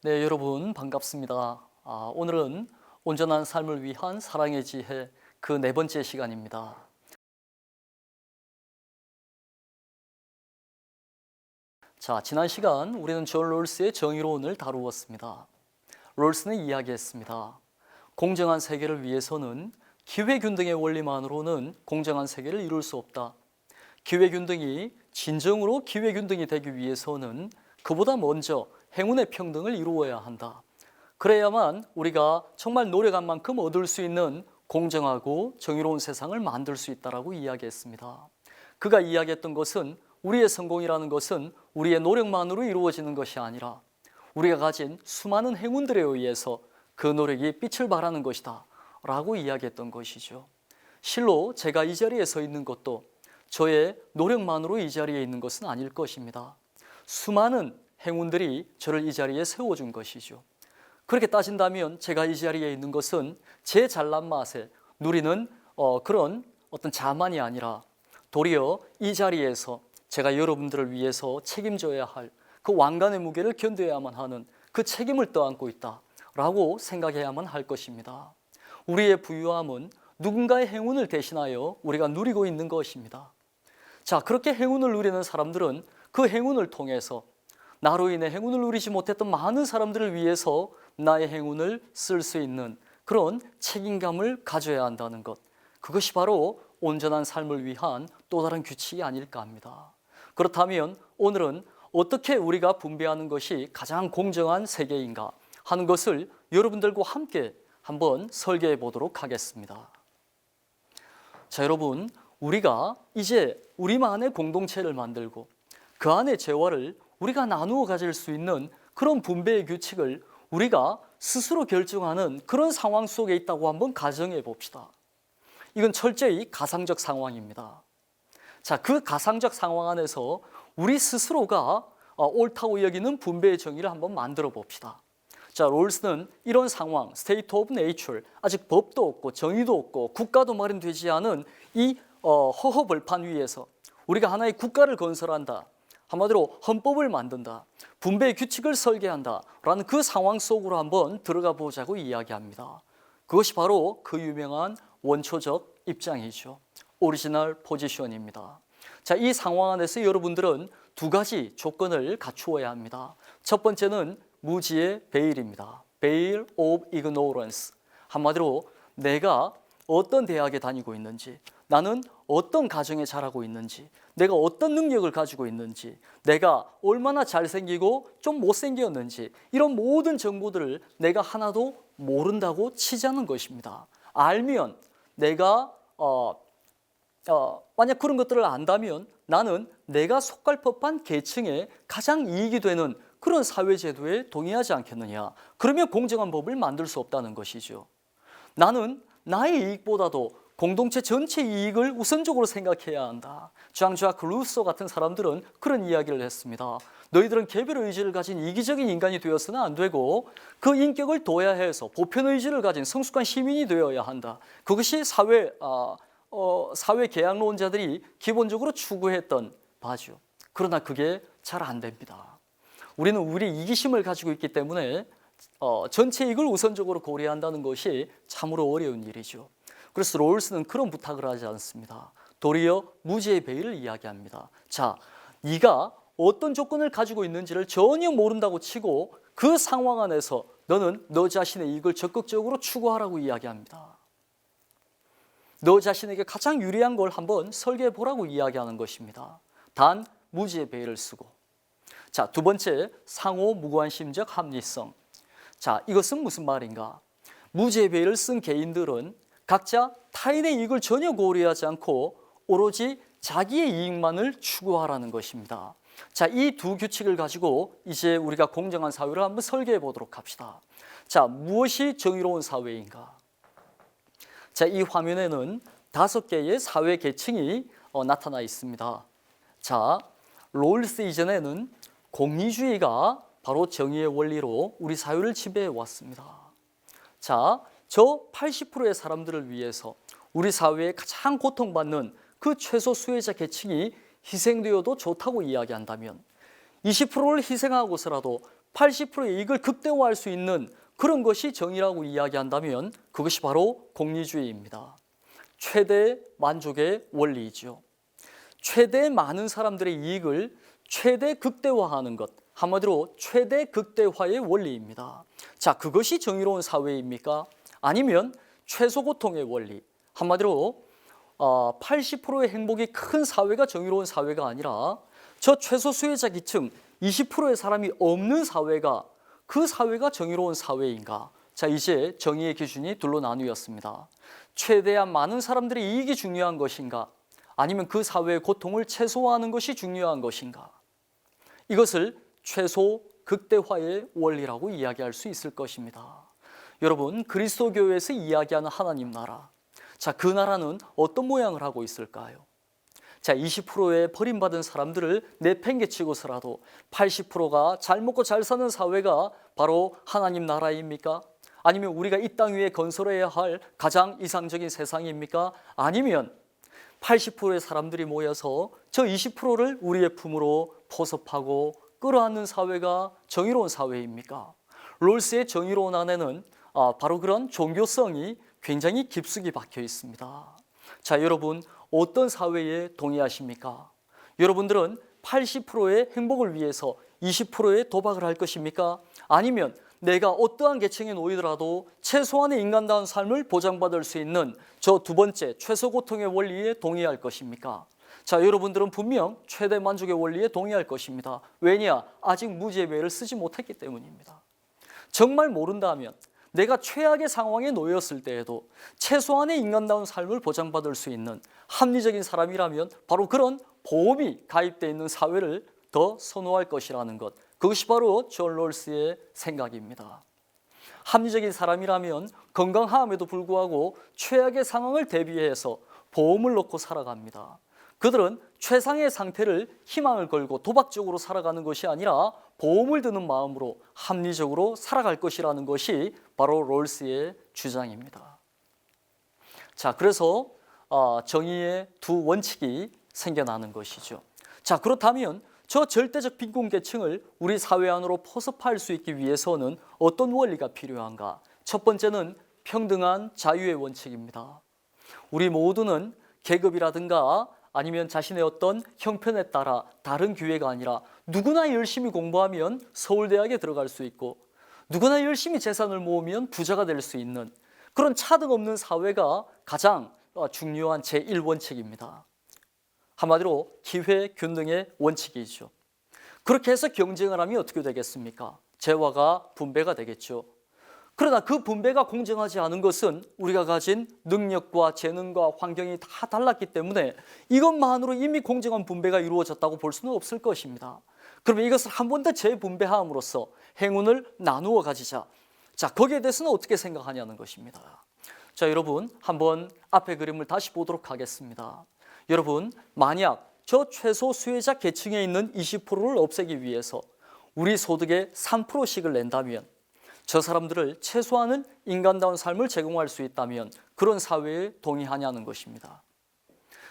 네, 여러분 반갑습니다. 오늘은 온전한 삶을 위한 사랑의 지혜 그 네 번째 시간입니다. 자, 지난 시간 우리는 존 롤스의 정의로운을 다루었습니다. 롤스는 이야기했습니다. 공정한 세계를 위해서는 기회균등의 원리만으로는 공정한 세계를 이룰 수 없다. 기회균등이 진정으로 기회균등이 되기 위해서는 그보다 먼저 행운의 평등을 이루어야 한다. 그래야만 우리가 정말 노력한 만큼 얻을 수 있는 공정하고 정의로운 세상을 만들 수 있다라고 이야기했습니다. 그가 이야기했던 것은 우리의 성공이라는 것은 우리의 노력만으로 이루어지는 것이 아니라 우리가 가진 수많은 행운들에 의해서 그 노력이 빛을 발하는 것이다 라고 이야기했던 것이죠. 실로 제가 이 자리에 서 있는 것도 저의 노력만으로 이 자리에 있는 것은 아닐 것입니다. 수많은 행운들이 저를 이 자리에 세워준 것이죠. 그렇게 따진다면 제가 이 자리에 있는 것은 제 잘난 맛에 누리는 그런 어떤 자만이 아니라 도리어 이 자리에서 제가 여러분들을 위해서 책임져야 할 그 왕관의 무게를 견뎌야만 하는 그 책임을 떠안고 있다라고 생각해야만 할 것입니다. 우리의 부유함은 누군가의 행운을 대신하여 우리가 누리고 있는 것입니다. 자, 그렇게 행운을 누리는 사람들은 그 행운을 통해서 나로 인해 행운을 누리지 못했던 많은 사람들을 위해서 나의 행운을 쓸 수 있는 그런 책임감을 가져야 한다는 것, 그것이 바로 온전한 삶을 위한 또 다른 규칙이 아닐까 합니다. 그렇다면 오늘은 어떻게 우리가 분배하는 것이 가장 공정한 세계인가 하는 것을 여러분들과 함께 한번 설계해 보도록 하겠습니다. 자, 여러분, 우리가 이제 우리만의 공동체를 만들고 그 안의 재화를 우리가 나누어 가질 수 있는 그런 분배의 규칙을 우리가 스스로 결정하는 그런 상황 속에 있다고 한번 가정해 봅시다. 이건 철저히 가상적 상황입니다. 자, 그 가상적 상황 안에서 우리 스스로가 옳다고 여기는 분배의 정의를 한번 만들어 봅시다. 자, 롤스는 이런 상황, state of nature, 아직 법도 없고 정의도 없고 국가도 마련되지 않은 이 허허벌판 위에서 우리가 하나의 국가를 건설한다, 한마디로 헌법을 만든다, 분배의 규칙을 설계한다 라는 그 상황 속으로 한번 들어가 보자고 이야기합니다. 그것이 바로 그 유명한 원초적 입장이죠. 오리지널 포지션입니다. 자, 이 상황 안에서 여러분들은 두 가지 조건을 갖추어야 합니다. 첫 번째는 무지의 베일입니다. Veil of ignorance. 한마디로 내가 어떤 대학에 다니고 있는지, 나는 어떤 가정에 자라고 있는지, 내가 어떤 능력을 가지고 있는지, 내가 얼마나 잘생기고 좀 못생겼는지, 이런 모든 정보들을 내가 하나도 모른다고 치자는 것입니다. 알면 내가 만약 그런 것들을 안다면 나는 내가 속할 법한 계층에 가장 이익이 되는 그런 사회제도에 동의하지 않겠느냐. 그러면 공정한 법을 만들 수 없다는 것이죠. 나는 나의 이익보다도 공동체 전체 이익을 우선적으로 생각해야 한다. 장자크 루소 같은 사람들은 그런 이야기를 했습니다. 너희들은 개별 의지를 가진 이기적인 인간이 되어서는 안 되고 그 인격을 도야해서 보편 의지를 가진 성숙한 시민이 되어야 한다. 그것이 사회 계약론자들이 기본적으로 추구했던 바죠. 그러나 그게 잘 안 됩니다. 우리는 우리 이기심을 가지고 있기 때문에 전체 이익을 우선적으로 고려한다는 것이 참으로 어려운 일이죠. 그래서 롤스는 그런 부탁을 하지 않습니다. 도리어 무지의 베일을 이야기합니다. 자, 네가 어떤 조건을 가지고 있는지를 전혀 모른다고 치고 그 상황 안에서 너는 너 자신의 이익을 적극적으로 추구하라고 이야기합니다. 너 자신에게 가장 유리한 걸 한번 설계해 보라고 이야기하는 것입니다. 단 무지의 베일을 쓰고. 자, 두 번째, 상호 무관심적 합리성. 자, 이것은 무슨 말인가? 무지의 베일을 쓴 개인들은 각자 타인의 이익을 전혀 고려하지 않고 오로지 자기의 이익만을 추구하라는 것입니다. 자, 이 두 규칙을 가지고 이제 우리가 공정한 사회를 한번 설계해 보도록 합시다. 자, 무엇이 정의로운 사회인가? 자, 이 화면에는 5개의 사회 계층이 나타나 있습니다. 자, 롤스 이전에는 공리주의가 바로 정의의 원리로 우리 사회를 지배해 왔습니다. 자, 저 80%의 사람들을 위해서 우리 사회에 가장 고통받는 그 최소 수혜자 계층이 희생되어도 좋다고 이야기한다면 20%를 희생하고서라도 80%의 이익을 극대화할 수 있는 그런 것이 정의라고 이야기한다면 그것이 바로 공리주의입니다. 최대 만족의 원리이죠. 최대 많은 사람들의 이익을 최대 극대화하는 것, 한마디로 최대 극대화의 원리입니다. 자, 그것이 정의로운 사회입니까? 아니면 최소 고통의 원리, 한마디로 80%의 행복이 큰 사회가 정의로운 사회가 아니라 저 최소 수혜자 계층 20%의 사람이 없는 사회가 그 사회가 정의로운 사회인가? 자, 이제 정의의 기준이 둘로 나뉘었습니다. 최대한 많은 사람들의 이익이 중요한 것인가? 아니면 그 사회의 고통을 최소화하는 것이 중요한 것인가? 이것을 최소 극대화의 원리라고 이야기할 수 있을 것입니다. 여러분, 그리스도교에서 이야기하는 하나님 나라, 자, 그 나라는 어떤 모양을 하고 있을까요? 자, 20%의 버림받은 사람들을 내팽개치고서라도 80%가 잘 먹고 잘 사는 사회가 바로 하나님 나라입니까? 아니면 우리가 이 땅 위에 건설해야 할 가장 이상적인 세상입니까? 아니면 80%의 사람들이 모여서 저 20%를 우리의 품으로 포섭하고 끌어안는 사회가 정의로운 사회입니까? 롤스의 정의로운 안에는 바로 그런 종교성이 굉장히 깊숙이 박혀 있습니다. 자, 여러분, 어떤 사회에 동의하십니까? 여러분들은 80%의 행복을 위해서 20%의 도박을 할 것입니까? 아니면 내가 어떠한 계층에 놓이더라도 최소한의 인간다운 삶을 보장받을 수 있는 저 두 번째 최소 고통의 원리에 동의할 것입니까? 자, 여러분들은 분명 최대 만족의 원리에 동의할 것입니다. 왜냐? 아직 무죄배를 쓰지 못했기 때문입니다. 정말 모른다면 내가 최악의 상황에 놓였을 때에도 최소한의 인간다운 삶을 보장받을 수 있는 합리적인 사람이라면 바로 그런 보험이 가입되어 있는 사회를 더 선호할 것이라는 것, 그것이 바로 존 롤스의 생각입니다. 합리적인 사람이라면 건강함에도 불구하고 최악의 상황을 대비해서 보험을 넣고 살아갑니다. 그들은 최상의 상태를 희망을 걸고 도박적으로 살아가는 것이 아니라 보험을 드는 마음으로 합리적으로 살아갈 것이라는 것이 바로 롤스의 주장입니다. 자, 그래서 정의의 두 원칙이 생겨나는 것이죠. 자, 그렇다면 저 절대적 빈곤계층을 우리 사회 안으로 포섭할 수 있기 위해서는 어떤 원리가 필요한가? 첫 번째는 평등한 자유의 원칙입니다. 우리 모두는 계급이라든가 아니면 자신의 어떤 형편에 따라 다른 기회가 아니라 누구나 열심히 공부하면 서울대학에 들어갈 수 있고 누구나 열심히 재산을 모으면 부자가 될 수 있는 그런 차등 없는 사회가 가장 중요한 제1원칙입니다. 한마디로 기회균등의 원칙이죠. 그렇게 해서 경쟁을 하면 어떻게 되겠습니까? 재화가 분배가 되겠죠. 그러나 그 분배가 공정하지 않은 것은 우리가 가진 능력과 재능과 환경이 다 달랐기 때문에 이것만으로 이미 공정한 분배가 이루어졌다고 볼 수는 없을 것입니다. 그러면 이것을 한 번 더 재분배함으로써 행운을 나누어 가지자. 자, 거기에 대해서는 어떻게 생각하냐는 것입니다. 자, 여러분, 한번 앞에 그림을 다시 보도록 하겠습니다. 여러분, 만약 저 최소 수혜자 계층에 있는 20%를 없애기 위해서 우리 소득의 3%씩을 낸다면 저 사람들을 최소한은 인간다운 삶을 제공할 수 있다면 그런 사회에 동의하냐는 것입니다.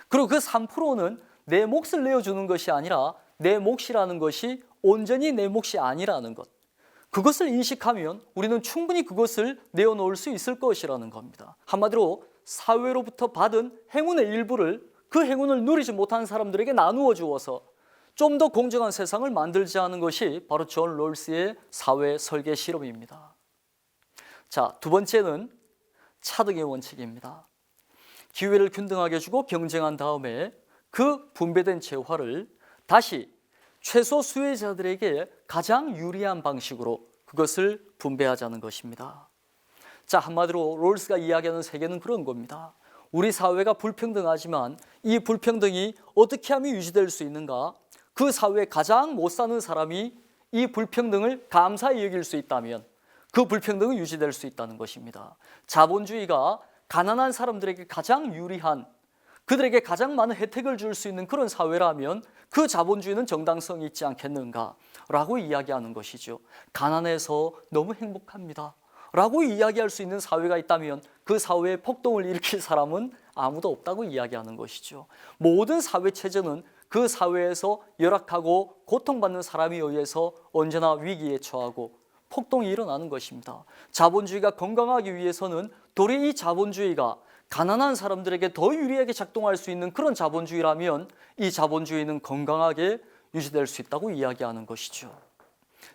그리고 그 3%는 내 몫을 내어주는 것이 아니라 내 몫이라는 것이 온전히 내 몫이 아니라는 것, 그것을 인식하면 우리는 충분히 그것을 내어놓을 수 있을 것이라는 겁니다. 한마디로 사회로부터 받은 행운의 일부를 그 행운을 누리지 못한 사람들에게 나누어 주어서 좀 더 공정한 세상을 만들자 하는 것이 바로 존 롤스의 사회 설계 실험입니다. 자, 두 번째는 차등의 원칙입니다. 기회를 균등하게 주고 경쟁한 다음에 그 분배된 재화를 다시 최소 수혜자들에게 가장 유리한 방식으로 그것을 분배하자는 것입니다. 자, 한마디로 롤스가 이야기하는 세계는 그런 겁니다. 우리 사회가 불평등하지만 이 불평등이 어떻게 하면 유지될 수 있는가? 그 사회에 가장 못 사는 사람이 이 불평등을 감사히 여길 수 있다면 그 불평등은 유지될 수 있다는 것입니다. 자본주의가 가난한 사람들에게 가장 유리한, 그들에게 가장 많은 혜택을 줄 수 있는 그런 사회라면 그 자본주의는 정당성이 있지 않겠는가 라고 이야기하는 것이죠. 가난해서 너무 행복합니다 라고 이야기할 수 있는 사회가 있다면 그 사회에 폭동을 일으킬 사람은 아무도 없다고 이야기하는 것이죠. 모든 사회 체제는 그 사회에서 열악하고 고통받는 사람에 의해서 언제나 위기에 처하고 폭동이 일어나는 것입니다. 자본주의가 건강하기 위해서는 도리어 이 자본주의가 가난한 사람들에게 더 유리하게 작동할 수 있는 그런 자본주의라면 이 자본주의는 건강하게 유지될 수 있다고 이야기하는 것이죠.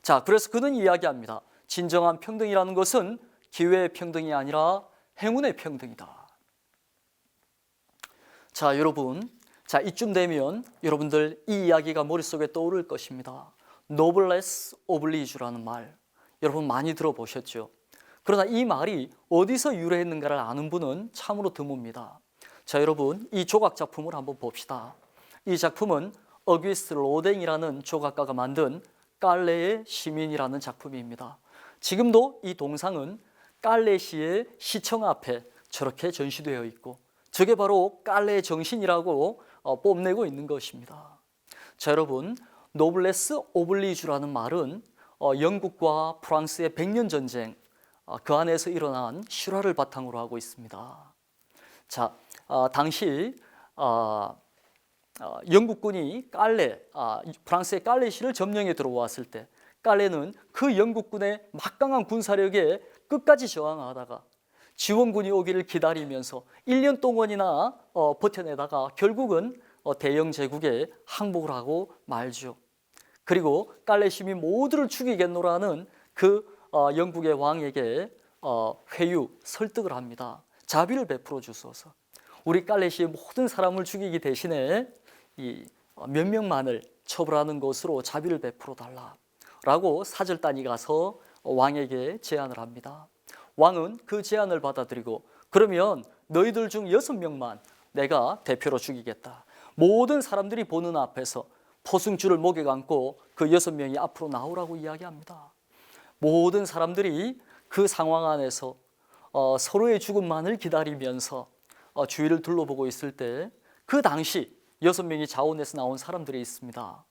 자, 그래서 그는 이야기합니다. 진정한 평등이라는 것은 기회의 평등이 아니라 행운의 평등이다. 자, 여러분, 자, 이쯤 되면 여러분들 이 이야기가 머릿속에 떠오를 것입니다. 노블레스 오블리주라는 말, 여러분 많이 들어보셨죠? 그러나 이 말이 어디서 유래했는가를 아는 분은 참으로 드뭅니다. 자, 여러분, 이 조각 작품을 한번 봅시다. 이 작품은 어귀스트 로댕이라는 조각가가 만든 깔레의 시민이라는 작품입니다. 지금도 이 동상은 깔레시의 시청 앞에 저렇게 전시되어 있고 저게 바로 깔레의 정신이라고 뽐내고 있는 것입니다. 자, 여러분, 노블레스 오블리주라는 말은 영국과 프랑스의 백년 전쟁 그 안에서 일어난 실화를 바탕으로 하고 있습니다. 자, 당시 영국군이 프랑스의 깔레시를 점령해 들어왔을 때 깔레는 그 영국군의 막강한 군사력에 끝까지 저항하다가 지원군이 오기를 기다리면서 1년 동안이나 버텨내다가 결국은 대영 제국에 항복을 하고 말죠. 그리고 깔레 시민 모두를 죽이겠노라는 그 영국의 왕에게 회유, 설득을 합니다. 자비를 베풀어 주소서. 우리 깔레시의 모든 사람을 죽이기 대신에 이 몇 명만을 처벌하는 것으로 자비를 베풀어 달라라고 사절단이 가서 왕에게 제안을 합니다. 왕은 그 제안을 받아들이고 그러면 너희들 중 6명만 내가 대표로 죽이겠다. 모든 사람들이 보는 앞에서 포승줄을 목에 감고 그 6명이 앞으로 나오라고 이야기합니다. 모든 사람들이 그 상황 안에서 서로의 죽음만을 기다리면서 주위를 둘러보고 있을 때 그 당시 6명이 자원에서 나온 사람들이 있습니다.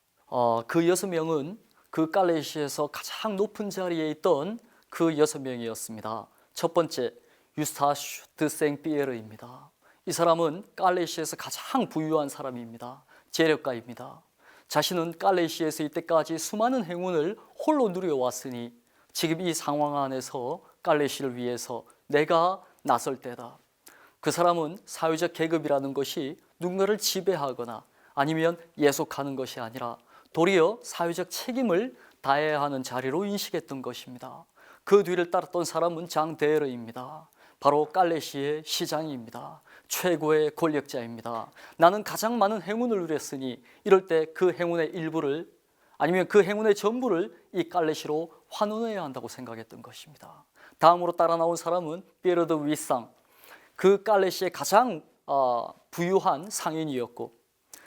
그 6명은 그 깔레시에서 가장 높은 자리에 있던 그 6명이었습니다. 첫 번째, 유스타슈 드 생피에르입니다. 이 사람은 깔레시에서 가장 부유한 사람입니다. 재력가입니다. 자신은 깔레시에서 이때까지 수많은 행운을 홀로 누려왔으니 지금 이 상황 안에서 깔레시를 위해서 내가 나설 때다. 그 사람은 사회적 계급이라는 것이 누군가를 지배하거나 아니면 예속하는 것이 아니라 도리어 사회적 책임을 다해야 하는 자리로 인식했던 것입니다. 그 뒤를 따랐던 사람은 장데르입니다. 바로 깔레시의 시장입니다. 최고의 권력자입니다. 나는 가장 많은 행운을 누렸으니 이럴 때 그 행운의 일부를 아니면 그 행운의 전부를 이 깔레시로 환원해야 한다고 생각했던 것입니다. 다음으로 따라 나온 사람은 피에르 드 위상, 그 깔레시의 가장 부유한 상인이었고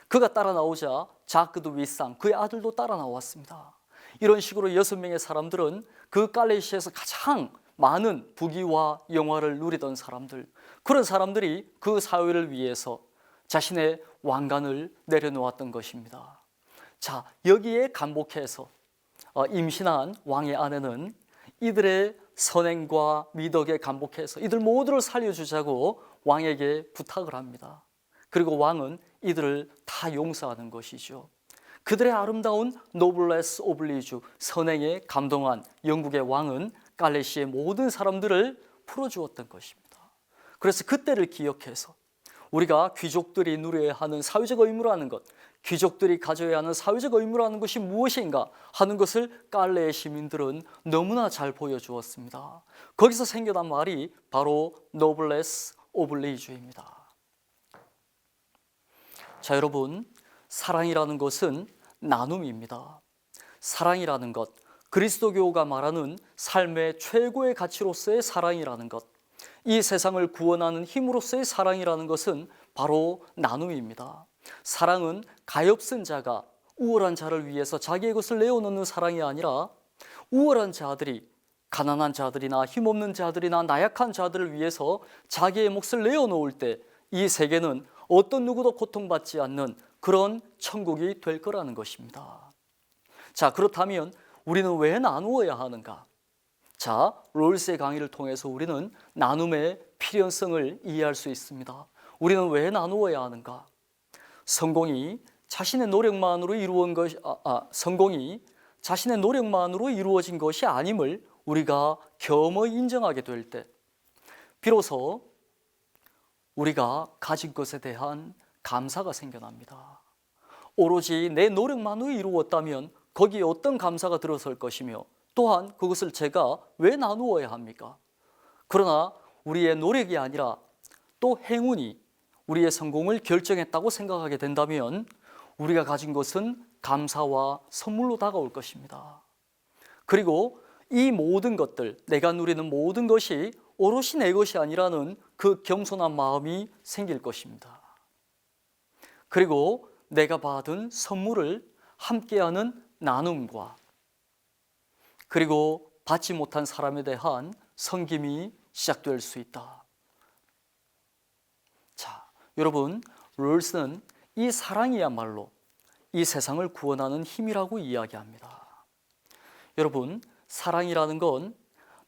그가 따라 나오자 자크 드 위상, 그의 아들도 따라 나왔습니다. 이런 식으로 6명의 사람들은 그 깔레시에서 가장 많은 부귀와 영화를 누리던 사람들, 그런 사람들이 그 사회를 위해서 자신의 왕관을 내려놓았던 것입니다. 자, 여기에 감복해서 임신한 왕의 아내는 이들의 선행과 미덕에 감복해서 이들 모두를 살려주자고 왕에게 부탁을 합니다. 그리고 왕은 이들을 다 용서하는 것이죠. 그들의 아름다운 노블레스 오블리주, 선행에 감동한 영국의 왕은 깔레시의 모든 사람들을 풀어주었던 것입니다. 그래서 그때를 기억해서 우리가 귀족들이 누려야 하는 사회적 의무라는 것, 귀족들이 가져야 하는 사회적 의무라는 것이 무엇인가 하는 것을 깔레의 시민들은 너무나 잘 보여주었습니다. 거기서 생겨난 말이 바로 노블레스 오블리주입니다. 자, 여러분, 사랑이라는 것은 나눔입니다. 사랑이라는 것, 그리스도교가 말하는 삶의 최고의 가치로서의 사랑이라는 것, 이 세상을 구원하는 힘으로서의 사랑이라는 것은 바로 나눔입니다. 사랑은 가엾은 자가 우월한 자를 위해서 자기의 것을 내어놓는 사랑이 아니라 우월한 자들이 가난한 자들이나 힘없는 자들이나 나약한 자들을 위해서 자기의 몫을 내어놓을 때 이 세계는 어떤 누구도 고통받지 않는 그런 천국이 될 거라는 것입니다. 자, 그렇다면 우리는 왜 나누어야 하는가? 자, 롤스의 강의를 통해서 우리는 나눔의 필연성을 이해할 수 있습니다. 우리는 왜 나누어야 하는가? 성공이 자신의 노력만으로 이루어진 것이 성공이 자신의 노력만으로 이루어진 것이 아님을 우리가 겸허히 인정하게 될 때 비로소 우리가 가진 것에 대한 감사가 생겨납니다. 오로지 내 노력만으로 이루었다면 거기에 어떤 감사가 들어설 것이며 또한 그것을 제가 왜 나누어야 합니까? 그러나 우리의 노력이 아니라 또 행운이 우리의 성공을 결정했다고 생각하게 된다면 우리가 가진 것은 감사와 선물로 다가올 것입니다. 그리고 이 모든 것들, 내가 누리는 모든 것이 오롯이 내 것이 아니라는 그 겸손한 마음이 생길 것입니다. 그리고 내가 받은 선물을 함께하는 나눔과 그리고 받지 못한 사람에 대한 섬김이 시작될 수 있다. 자, 여러분, 롤스는 이 사랑이야말로 이 세상을 구원하는 힘이라고 이야기합니다. 여러분, 사랑이라는 건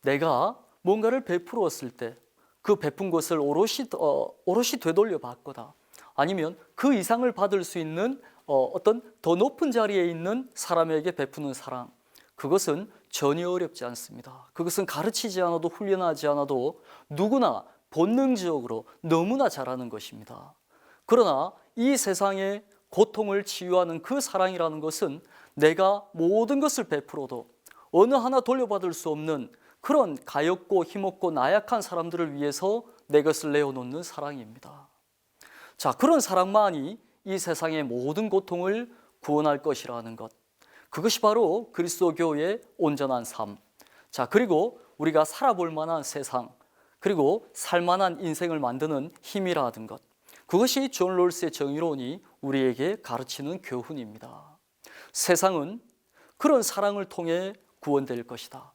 내가 뭔가를 베풀었을 때 그 베푼 것을 오롯이 되돌려 받거나 아니면 그 이상을 받을 수 있는 어떤 더 높은 자리에 있는 사람에게 베푸는 사랑, 그것은 전혀 어렵지 않습니다. 그것은 가르치지 않아도 훈련하지 않아도 누구나 본능적으로 너무나 잘하는 것입니다. 그러나 이 세상의 고통을 치유하는 그 사랑이라는 것은 내가 모든 것을 베풀어도 어느 하나 돌려받을 수 없는 그런 가엾고 힘없고 나약한 사람들을 위해서 내 것을 내어놓는 사랑입니다. 자, 그런 사랑만이 이 세상의 모든 고통을 구원할 것이라는 것, 그것이 바로 그리스도교의 온전한 삶, 자, 그리고 우리가 살아볼 만한 세상, 그리고 살만한 인생을 만드는 힘이라는 것, 그것이 존 롤스의 정의론이 우리에게 가르치는 교훈입니다. 세상은 그런 사랑을 통해 구원될 것이다.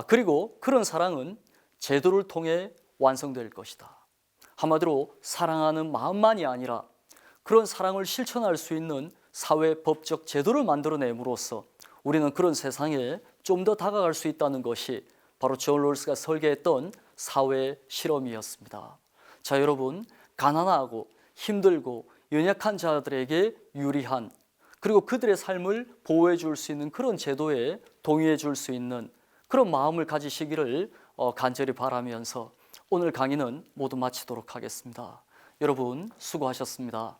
그리고 그런 사랑은 제도를 통해 완성될 것이다. 한마디로 사랑하는 마음만이 아니라 그런 사랑을 실천할 수 있는 사회 법적 제도를 만들어냄으로써 우리는 그런 세상에 좀 더 다가갈 수 있다는 것이 바로 존 롤스가 설계했던 사회 실험이었습니다. 자, 여러분, 가난하고 힘들고 연약한 자들에게 유리한 그리고 그들의 삶을 보호해 줄 수 있는 그런 제도에 동의해 줄 수 있는 그런 마음을 가지시기를 간절히 바라면서 오늘 강의는 모두 마치도록 하겠습니다. 여러분 수고하셨습니다.